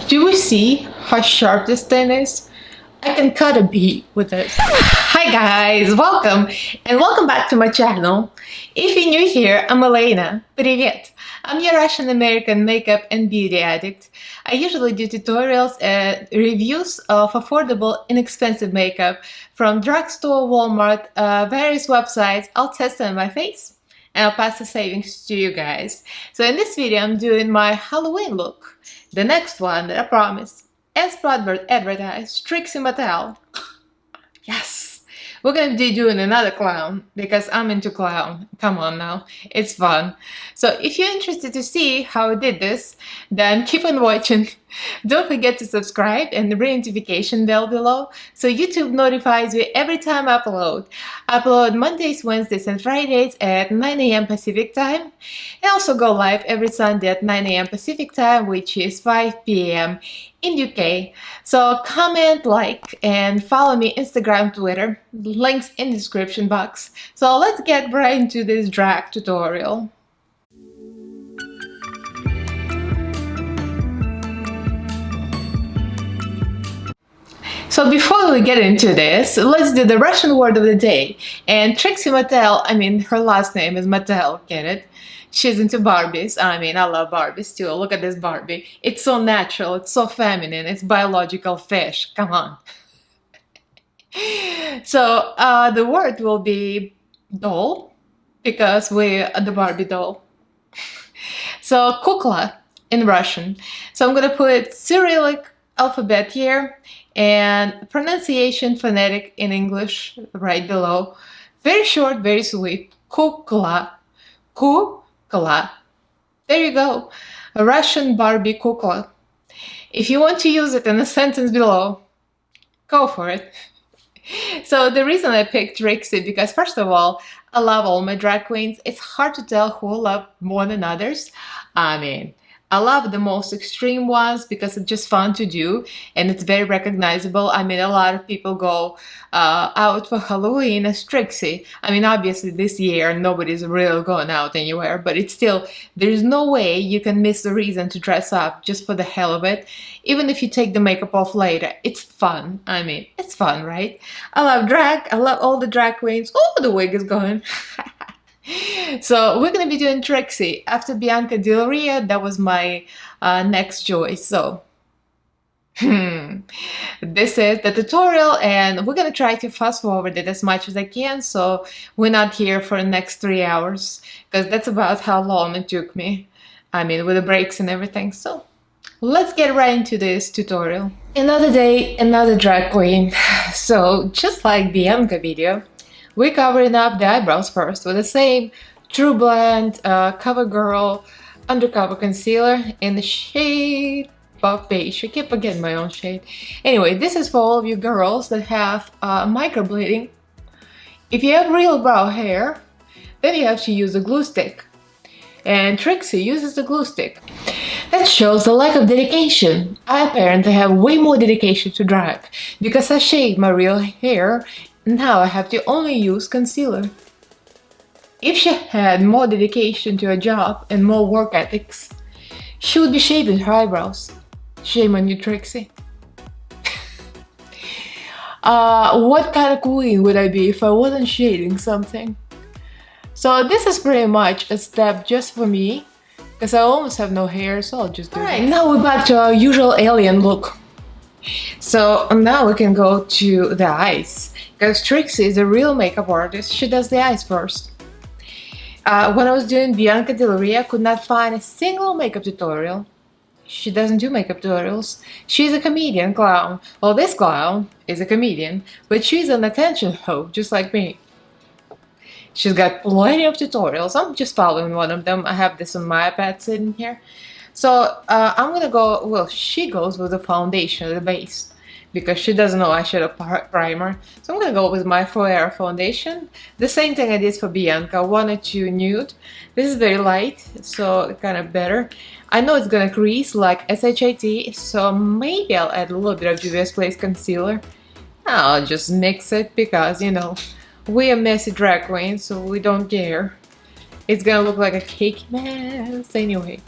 Do we see how sharp this thing is? I can cut a beat with it. Hi guys, welcome and welcome back to my channel. If you're new here, I'm Elaina. Привет! I'm your Russian American makeup and beauty addict. I usually do tutorials and reviews of affordable, inexpensive makeup from drugstore, Walmart, various websites. I'll test it on my face and I'll pass the savings to you guys. So in this video, I'm doing my Halloween look. The next one that I promised. As advertised, Trixie Mattel. Yes! We're gonna be doing another clown because I'm into clown. Come on now, it's fun. So if you're interested to see how I did this, then keep on watching. Don't forget to subscribe and ring notification bell below so YouTube notifies you every time I upload. I upload Mondays, Wednesdays and Fridays at 9 AM Pacific time and also go live every Sunday at 9 AM Pacific time, which is 5 PM in UK. So comment, like and follow me Instagram, Twitter, links in the description box. So let's get right into this drag tutorial. So before we get into this, let's do the Russian word of the day. And Trixie Mattel, I mean, her last name is Mattel, get it? She's into Barbies. I mean, I love Barbies too. Look at this Barbie. It's so natural, it's so feminine, it's biological fish. Come on. So the word will be doll because we're the Barbie doll. So kukla in Russian. So I'm gonna put Cyrillic alphabet here and pronunciation phonetic in English right below. Very short, very sweet. Kukla. Kukla. There you go. A Russian Barbie kukla. If you want to use it in the sentence below, go for it. So the reason I picked Trixie because first of all, I love all my drag queens. It's hard to tell who I love more than others. I mean, I love the most extreme ones because it's just fun to do and it's very recognizable. I mean, a lot of people go out for Halloween as Trixie. I mean, obviously this year nobody's really going out anywhere, but it's still, there's no way you can miss the reason to dress up just for the hell of it. Even if you take the makeup off later, it's fun. I mean, it's fun, right? I love drag. I love all the drag queens. Oh, the wig is going. So we're gonna be doing Trixie. After Bianca Del Rio, that was my next choice. So this is the tutorial and we're gonna try to fast forward it as much as I can so we're not here for the next 3 hours because that's about how long it took me. I mean, with the breaks and everything. So let's get right into this tutorial. Another day, another drag queen. So just like Bianca video, we're covering up the eyebrows first with the same True Blend CoverGirl Undercover Concealer in the shade Buff Beige. I keep forgetting my own shade. Anyway, this is for all of you girls that have microblading. If you have real brow hair, then you have to use a glue stick. And Trixie uses the glue stick. That shows the lack of dedication. I apparently have way more dedication to drag because I shaved my real hair. Now I have to only use concealer. If she had more dedication to her job and more work ethics, she would be shaving her eyebrows. Shame on you, Trixie. What kind of queen would I be if I wasn't shading something? So this is pretty much a step just for me, because I almost have no hair, so I'll just do it. Alright, now we're back to our usual alien look. So now we can go to the eyes. Because Trixie is a real makeup artist, she does the eyes first. When I was doing Bianca Del Rio, I could not find a single makeup tutorial. She doesn't do makeup tutorials. She's a comedian clown. Well, this clown is a comedian, but she's an attention whore, just like me. She's got plenty of tutorials. I'm just following one of them. I have this on my iPad sitting here. So I'm gonna go, well, she goes with the foundation, the base. Because she doesn't know eyeshadow primer. So I'm gonna go with my Forever foundation. The same thing I did for Bianca, 102 nude. This is very light, so kind of better. I know it's gonna crease like SHIT, so maybe I'll add a little bit of Juvia's Place concealer. I'll just mix it because, you know, we are messy drag queens, so we don't care. It's gonna look like a cake mess anyway.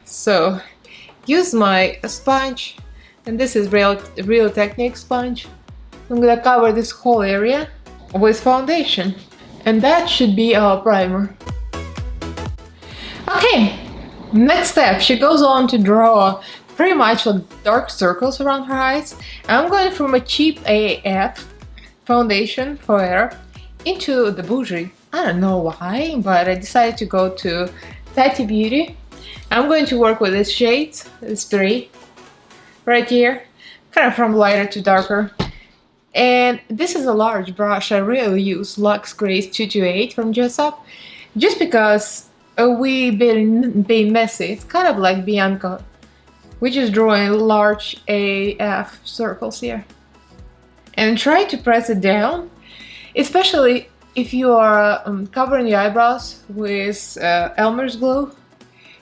So use my sponge, and this is Real Technique sponge. I'm gonna cover this whole area with foundation, and that should be our primer. Okay, next step, she goes on to draw pretty much like dark circles around her eyes. I'm going from a cheap AF foundation for her into the bougie. I don't know why, but I decided to go to Tati Beauty. I'm going to work with these shades, these three, right here, kind of from lighter to darker. And this is a large brush. I really use Luxe Grace 228 from Dress Up, just because we've been being messy. It's kind of like Bianca. We're just drawing large AF circles here. And try to press it down, especially if you are covering your eyebrows with Elmer's glue.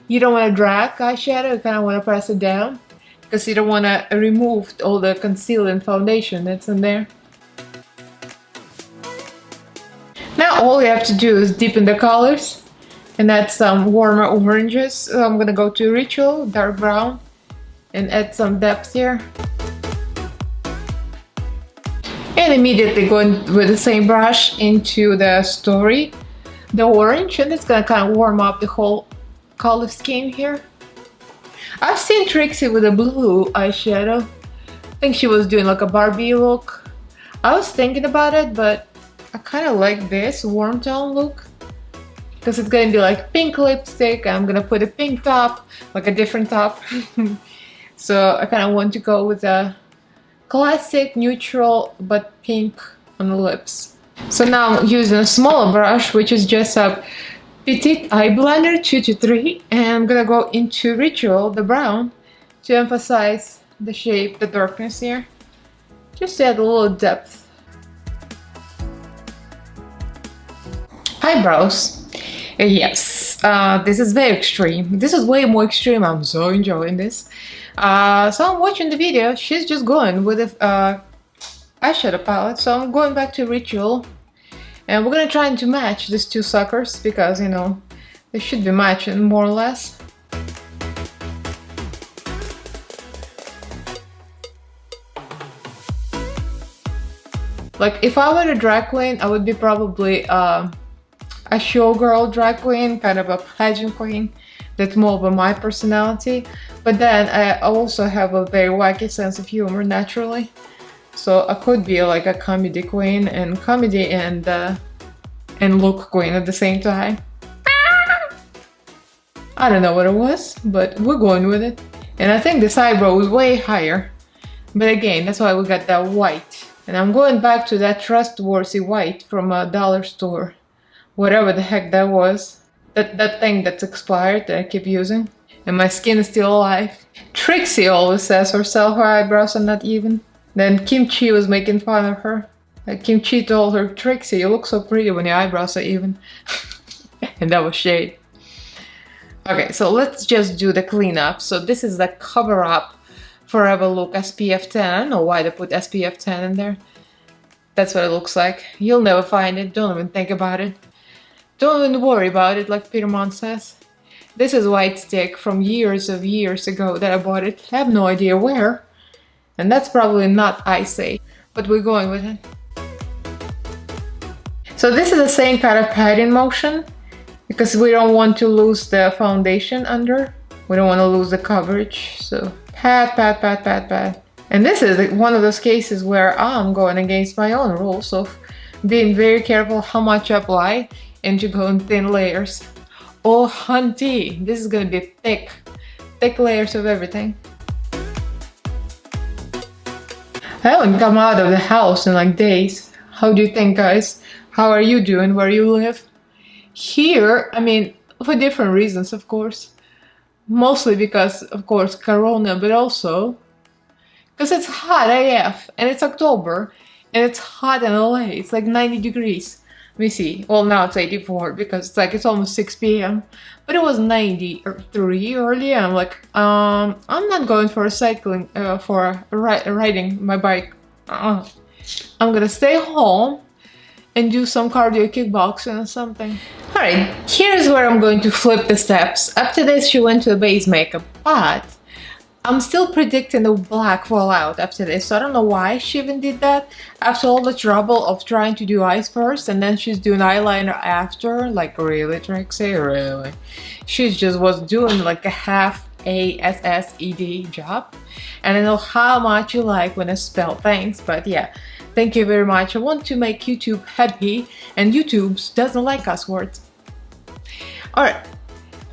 You don't want to drag eyeshadow, you kind of want to press it down, because you don't want to remove all the concealing foundation that's in there. Now all you have to do is deepen the colors and add some warmer oranges. So I'm gonna go to Ritual, dark brown, and add some depth here. And immediately going with the same brush into the Story, the orange, and it's gonna kind of warm up the whole color scheme here. I've seen Trixie with a blue eyeshadow. I think she was doing like a Barbie look. I was thinking about it, but I kind of like this warm tone look, because it's gonna be like pink lipstick. I'm gonna put a pink top, like a different top. So I kind of want to go with a classic neutral but pink on the lips. So now I'm using a smaller brush, which is just a Petite Eye Blender 223, and I'm gonna go into Ritual, the brown, to emphasize the shape, the darkness here, just to add a little depth. Eyebrows. Yes, this is very extreme. This is way more extreme. I'm so enjoying this. So I'm watching the video. She's just going with the eyeshadow palette. So I'm going back to Ritual, and we're gonna try to match these two suckers, because you know they should be matching more or less. Like if I were a drag queen, I would be probably a showgirl drag queen, kind of a pageant queen. That's more of my personality. But then I also have a very wacky sense of humor naturally. So I could be like a comedy queen and comedy and look queen at the same time. I don't know what it was, but we're going with it. And I think this eyebrow was way higher. But again, that's why we got that white. And I'm going back to that trustworthy white from a dollar store. Whatever the heck that was. That thing that's expired that I keep using. And my skin is still alive. Trixie always says herself her eyebrows are not even. Then Kimchi was making fun of her. Like Kimchi told her, Trixie, you look so pretty when your eyebrows are even. And that was shade. Okay, so let's just do the cleanup. So this is the Cover Up Forever Look SPF 10. I don't know why they put SPF 10 in there. That's what it looks like. You'll never find it. Don't even think about it. Don't even worry about it, like Peter Mon says. This is white stick from years ago that I bought it. I have no idea where. And that's probably not Ice, but we're going with it. So this is the same kind of patting motion, because we don't want to lose the foundation under. We don't want to lose the coverage. So pat, pat, pat, pat, pat. And this is one of those cases where I'm going against my own rules of being very careful how much I apply and to go in thin layers. Oh hunty, this is gonna be thick layers of everything. I haven't come out of the house in like days. How do you think, guys? How are you doing where you live? Here, I mean, for different reasons, of course. Mostly because, of course, Corona, but also because it's hot AF and it's October and it's hot in LA. It's like 90 degrees. Let me see. Well, now it's 84 because it's almost 6 p.m. But it was 93 earlier. I'm like, I'm not going for a cycling, riding my bike. I'm gonna stay home and do some cardio kickboxing or something. Alright, here's where I'm going to flip the steps. After this, she went to a base makeup, but I'm still predicting the black fallout after this, so I don't know why she even did that. After all the trouble of trying to do eyes first and then she's doing eyeliner after. Like, really, Trixie? Really? She just was doing like a half ASSED job. And I know how much you like when I spell things, but yeah. Thank you very much. I want to make YouTube happy, and YouTube doesn't like us words. Alright.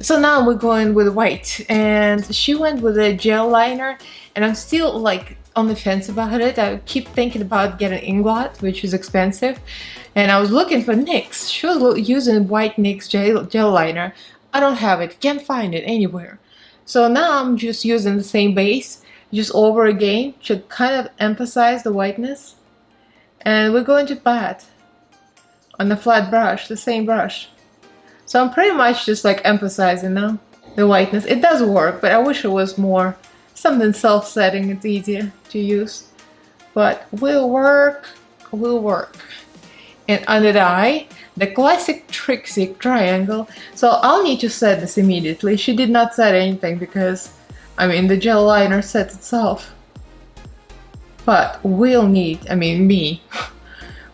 So now we're going with white, and she went with a gel liner, and I'm still like on the fence about it. I keep thinking about getting Inglot, which is expensive, and I was looking for NYX. She was using white NYX gel liner. I don't have it, can't find it anywhere. So now I'm just using the same base, just over again, to kind of emphasize the whiteness. And we're going to pat on the flat brush, the same brush. So I'm pretty much just like emphasizing now the whiteness. It does work, but I wish it was more something self-setting. It's easier to use, but will work, will work. And under the eye, the classic Trixie triangle. So I'll need to set this immediately. She did not set anything because, I mean, the gel liner sets itself. But we'll need, I mean me,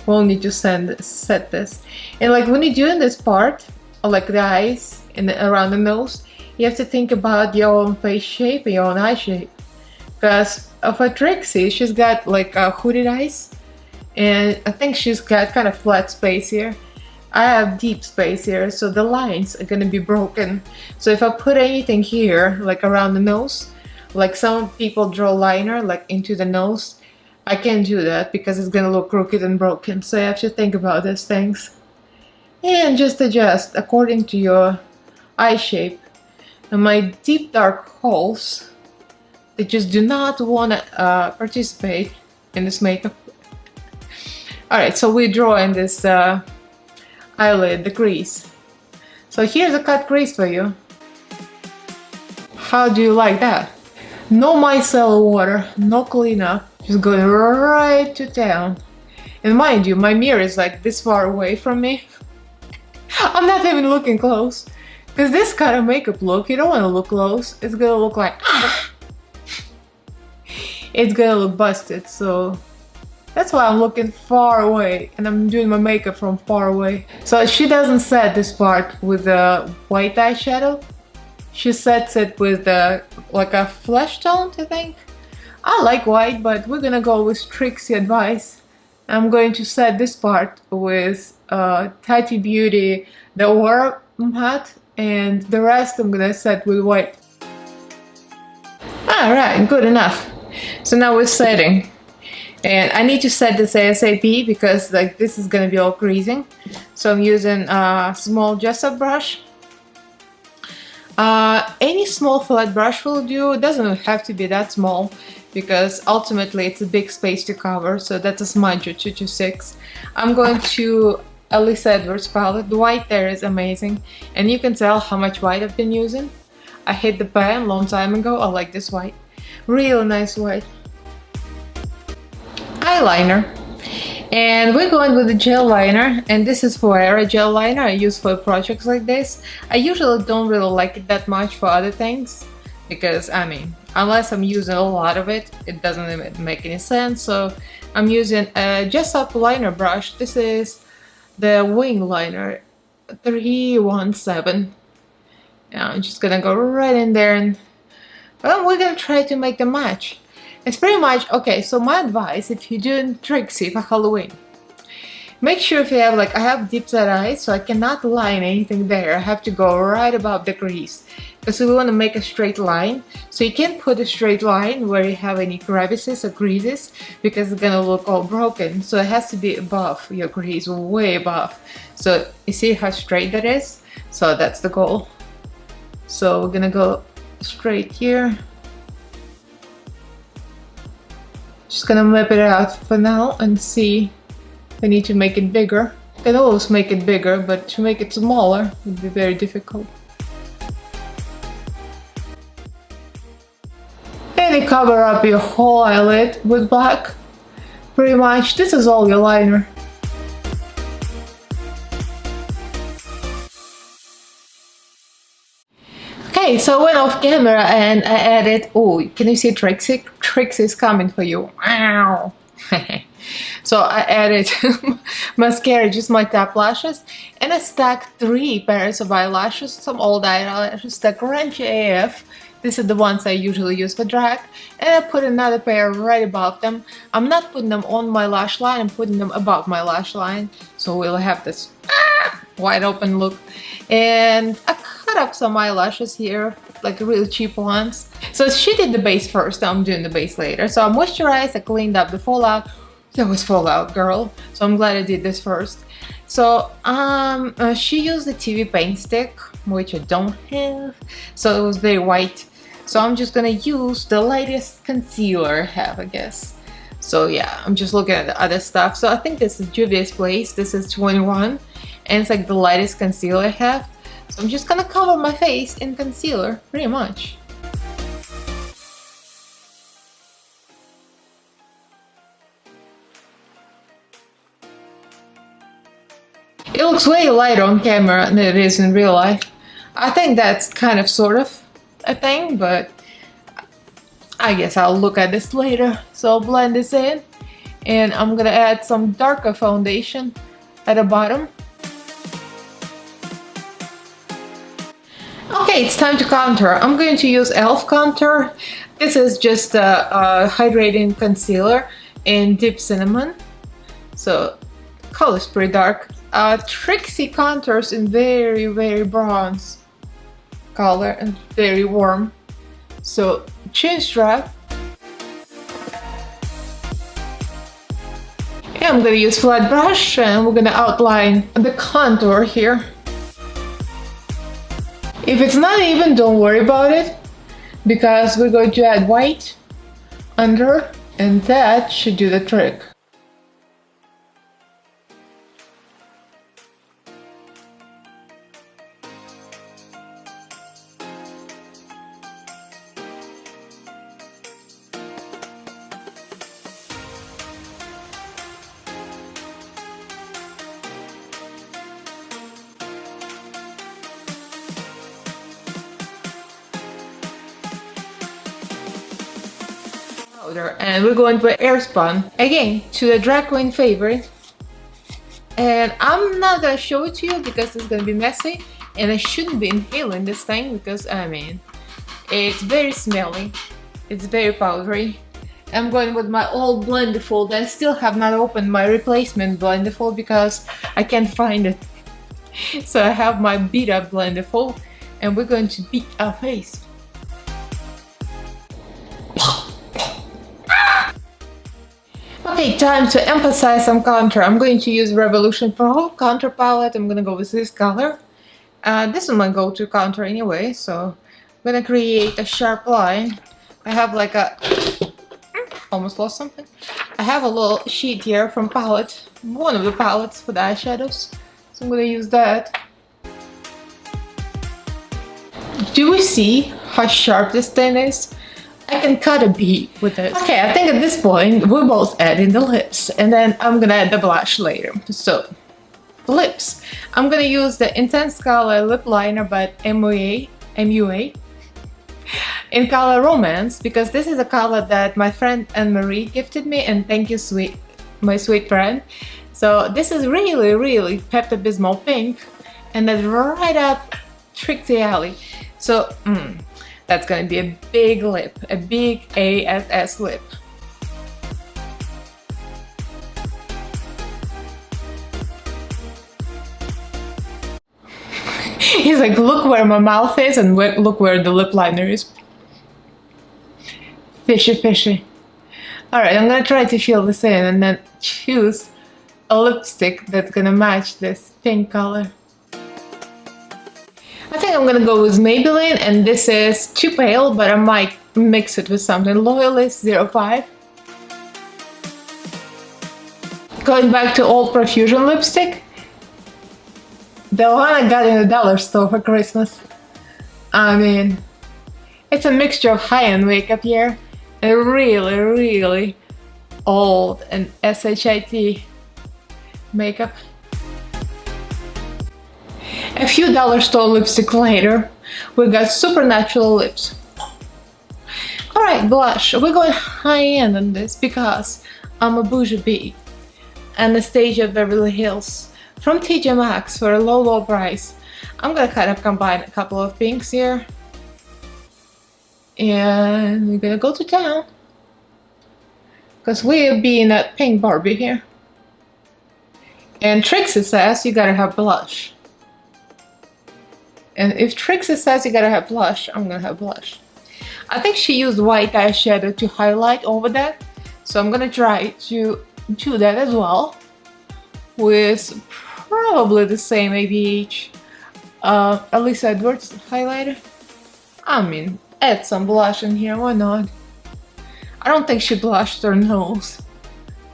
we'll need to set this. And like when you're doing this part, like the eyes and around the nose, you have to think about your own face shape and your own eye shape. Because for Trixie, she's got like hooded eyes, and I think she's got kind of flat space here. I have deep space here, so the lines are gonna be broken. So if I put anything here, like around the nose, like some people draw liner like into the nose, I can't do that because it's gonna look crooked and broken. So you have to think about these things. And just adjust according to your eye shape. And my deep dark holes, they just do not want to participate in this makeup. Alright, so we're drawing this eyelid, the crease. So here's a cut crease for you. How do you like that? No micellar water, no cleanup, just going right to town. And mind you, my mirror is like this far away from me. I'm not even looking close, because this kind of makeup look, you don't want to look close. It's gonna look like it's gonna look busted. So that's why I'm looking far away and I'm doing my makeup from far away. So she doesn't set this part with a white eyeshadow. She sets it with like a flesh tone, I think. I like white, but we're gonna go with Trixie advice. I'm going to set this part with Tati Beauty, the Aura matte, and the rest I'm gonna set with white. Alright, good enough. So now we're setting. And I need to set this ASAP because like this is gonna be all creasing. So I'm using a small gesso brush. Any small flat brush will do. It doesn't have to be that small, because ultimately it's a big space to cover. So that's a smudger 226. I'm going to Alice Edwards palette. The white there is amazing, and you can tell how much white I've been using. I hit the pan a long time ago. I like this white, real nice white. Eyeliner, and we're going with the gel liner, and this is for a gel liner I use for projects like this. I usually don't really like it that much for other things, because I mean, unless I'm using a lot of it, it doesn't even make any sense. So I'm using a Jessup liner brush. This is the wing liner 317. Now I'm just gonna go right in there, and well, we're gonna try to make them match. It's pretty much okay. So my advice, if you're doing Trixie for Halloween, make sure if you have like, I have deep set eyes, so I cannot line anything there. I have to go right above the crease, because we want to make a straight line. So you can't put a straight line where you have any crevices or creases, because it's gonna look all broken. So it has to be above your crease, way above. So you see how straight that is? So that's the goal. So we're gonna go straight here. Just gonna map it out for now and see if I need to make it bigger. I can always make it bigger, but to make it smaller would be very difficult. And you cover up your whole eyelid with black. Pretty much, this is all your liner. Okay, Okay, so I went off camera and I added, oh, can you see Trixie? Trixie's coming for you. Wow. So I added mascara, just my top lashes, and I stacked 3 pairs of eyelashes, some old eyelashes that crunchy AF. These are the ones I usually use for drag, and I put another pair right above them. I'm not putting them on my lash line, I'm putting them above my lash line, so we'll have this wide open look. And I cut up some eyelashes here, like really cheap ones. So she did the base first, I'm doing the base later. So I moisturized, I cleaned up the fallout. There was fallout, girl. So I'm glad I did this first. So she used the TV paint stick, which I don't have. So it was very white. So I'm just gonna use the lightest concealer I have, I guess. So yeah, I'm just looking at the other stuff. So I think this is Juvia's Place. This is 21. And it's like the lightest concealer I have. So I'm just gonna cover my face in concealer, pretty much. It looks way lighter on camera than it is in real life. I think that's kind of sort of a thing, but I guess I'll look at this later. So I'll blend this in, and I'm gonna add some darker foundation at the bottom. Okay, it's time to contour. I'm going to use e.l.f. contour. This is just a hydrating concealer in Deep Cinnamon. So, color's pretty dark. Trixie contours in very, very bronze color and very warm. So, chin strap. And I'm gonna use flat brush and we're gonna outline the contour here. If it's not even, don't worry about it, because we're going to add white under, and that should do the trick. And we're going for Airspun again, to the drag queen favorite. And I'm not gonna show it to you because it's gonna be messy, and I shouldn't be inhaling this thing because I mean it's very smelly, it's very powdery. I'm going with my old blender fold. I still have not opened my replacement blender fold because I can't find it. So I have my beat up blender fold, and we're going to beat our face. Okay, time to emphasize some contour. I'm going to use Revolution Pro contour palette. I'm gonna go with this color. This is my go-to contour anyway, so I'm gonna create a sharp line. I have like a... almost lost something. I have a little sheet here from palette, one of the palettes for the eyeshadows. So I'm gonna use that. Do we see how sharp this thing is? I can cut a beat with it. Okay, I think at this point we're both adding the lips, and then I'm gonna add the blush later. So, lips. I'm gonna use the Intense Color Lip Liner by MUA in color Romance, because this is a color that my friend Anne-Marie gifted me, and thank you, my sweet friend. So this is really, really Pepto-Bismol pink, and that's right up Trixie alley. So, that's gonna be a big lip, a big ASS lip. He's like, look where my mouth is and look where the lip liner is. Fishy, fishy. Alright, I'm gonna try to fill this in and then choose a lipstick that's gonna match this pink color. I think I'm gonna go with Maybelline, and this is too pale, but I might mix it with something. Loyalist 05. Going back to old Profusion lipstick. The one I got in the dollar store for Christmas. I mean, it's a mixture of high-end makeup here and really, really old and SHIT makeup. A few dollar store lipstick later, We got Supernatural Lips. Alright, blush. We're going high-end on this because I'm a bougie bee. Anastasia Beverly Hills from TJ Maxx for a low price. I'm gonna kind of combine a couple of pinks here. And we're gonna go to town. Because we're being a pink Barbie here. And Trixie says you gotta have blush. And if Trixie says you gotta have blush, I'm gonna have blush. I think she used white eyeshadow to highlight over that. So I'm gonna try to do that as well. With probably the same ABH Elisa Edwards highlighter. I mean, add some blush in here, why not? I don't think she blushed her nose.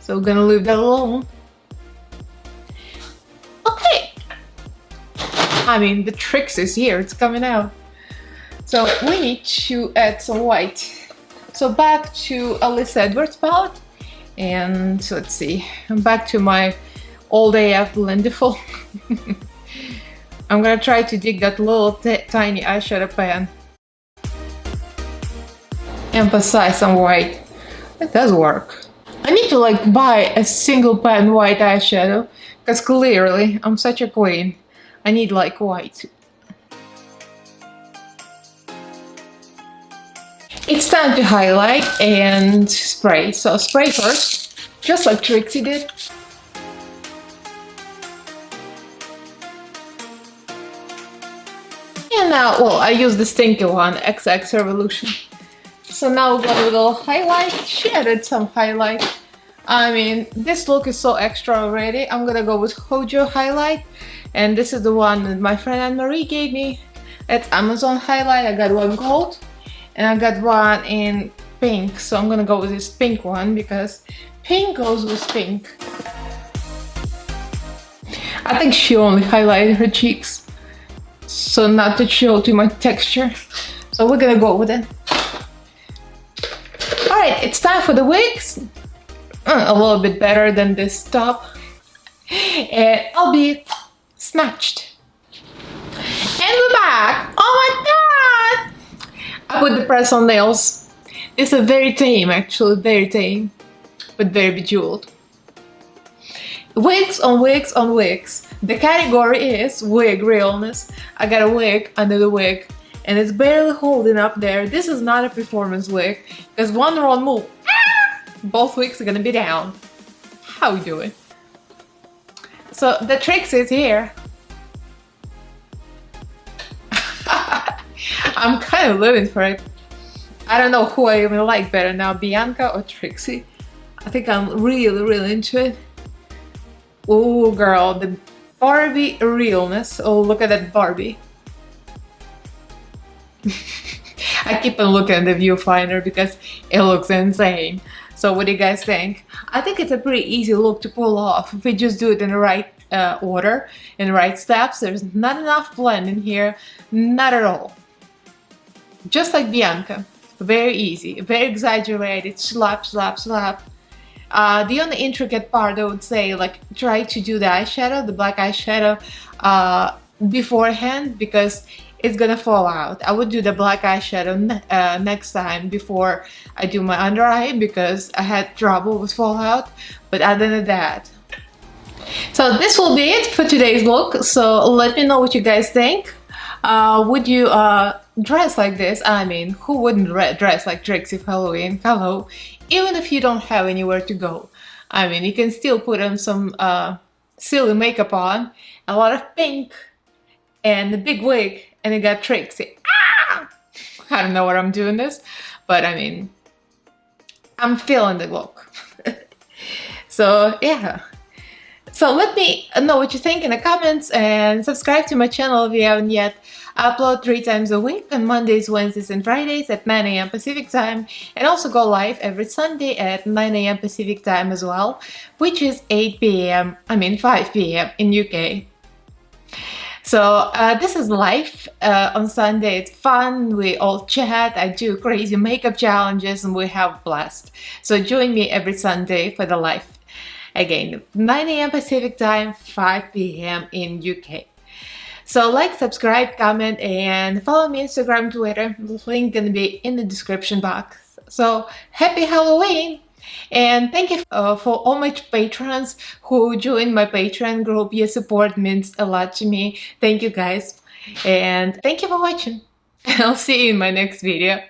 So we're gonna leave that alone. Okay. I mean, the Trix is here, it's coming out. So we need to add some white. So back to Elisa Edwards palette. And let's see, I'm back to my old AF Blendiful. I'm gonna try to dig that little tiny eyeshadow pan. Emphasize some white. It does work. I need to like buy a single pan white eyeshadow because clearly I'm such a queen. I need like white. It's time to highlight and spray. So spray first, just like Trixie did. And now, well, I use the stinky one, XX Revolution. So now we've got a little highlight. She added some highlight. I mean, this look is so extra already. I'm gonna go with Hojo highlight. And this is the one that my friend Anne-Marie gave me. It's Amazon highlight. I got one gold. And I got one in pink. So I'm gonna go with this pink one because pink goes with pink. I think she only highlighted her cheeks. So not to show too much texture. So we're gonna go with it. Alright, it's time for the wigs. A little bit better than this top. And I'll be snatched. And we're back! Oh my god! I put the press on nails. It's a very tame, actually, very tame. But very bejeweled. Wigs on wigs on wigs. The category is wig realness. I got a wig under the wig. And it's barely holding up there. This is not a performance wig. Because one wrong move, both wigs are gonna be down. How we doing? So the Trix is here. I'm kind of living for it. I don't know who I even like better now, Bianca or Trixie. I think I'm really into it. Oh girl, the Barbie realness. Oh, look at that Barbie. I keep on looking at the viewfinder because it looks insane. So what do you guys think? I think it's a pretty easy look to pull off if we just do it in the right order, in the right steps. There's not enough blend in here, not at all. Just like Bianca, very easy, very exaggerated, slap, slap, slap. The only intricate part I would say, like, try to do the eyeshadow, the black eyeshadow beforehand because it's gonna fall out. I would do the black eyeshadow next time before I do my under eye because I had trouble with fallout. But other than that, so this will be it for today's look. So let me know what you guys think. Would you dress like this? I mean, who wouldn't dress like Trixie for Halloween? Hello. Even if you don't have anywhere to go. I mean, you can still put on some silly makeup on, a lot of pink, and a big wig, and you got Trixie. Ah! I don't know what I'm doing this, but I mean, I'm feeling the look. So yeah. So let me know what you think in the comments and subscribe to my channel if you haven't yet. I upload 3 times a week on Mondays, Wednesdays and Fridays at 9 AM Pacific time, and also go live every Sunday at 9 AM Pacific time as well, which is 5 PM in UK. So this is live on Sunday. It's fun, we all chat, I do crazy makeup challenges and we have a blast. So join me every Sunday for the live. Again, 9 AM Pacific time, 5 PM in UK. So like, subscribe, comment, and follow me on Instagram, Twitter. The link gonna be in the description box. So happy Halloween! And thank you for all my patrons who joined my Patreon group. Your support means a lot to me. Thank you guys. And thank you for watching. I'll see you in my next video.